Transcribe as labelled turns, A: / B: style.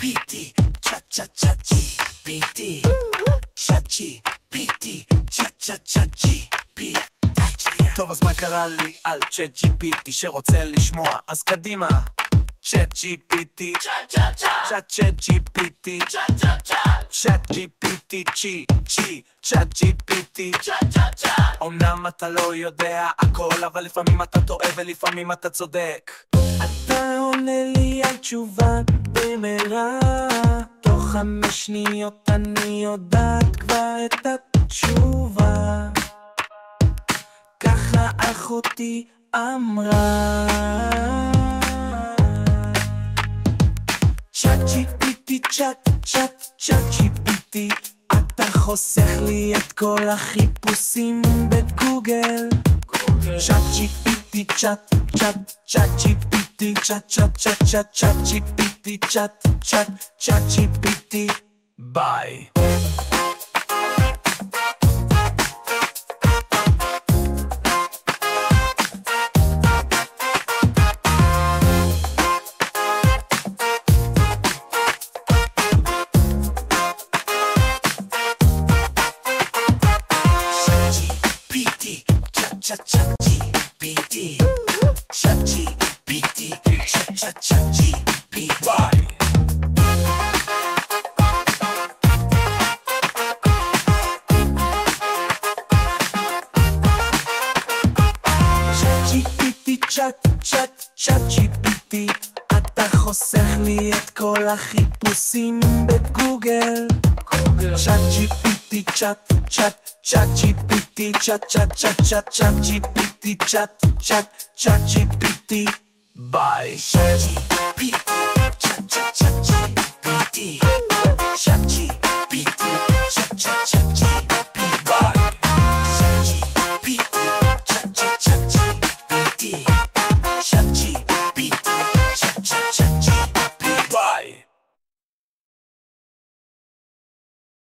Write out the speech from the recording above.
A: GPT, chat GPT, chat GPT, chat GPT. טוב, אז מה קרה לי על צ'אט GPT שרוצה לשמוע? אז קדימה, צ'אט GPT, צ'אט GPT, צ'אט GPT, צ'אט GPT. אמנם אתה לא יודע הכל, אבל לפעמים אתה טועה ולפעמים אתה צודק. אתה עונה לי על תשובה במהרה, תוך 5 שניות אני יודעת כבר את התשובה. ככה אחותי אמרה. צ'אט GPT, צ'אט GPT, אתה חוסך לי את כל החיפושים בגוגל. צ'אט GPT, צ'אט GPT, צ'אט GPT, צ'אט GPT. ביי. Chat GPT, chat GPT, chat GPT. Bye. Chat GPT, אתה חוסך לי את כל החיפושים בגוגל. Chat GPT, chat GPT, chat GPT, chat GPT. Bye. Chat GPT, chat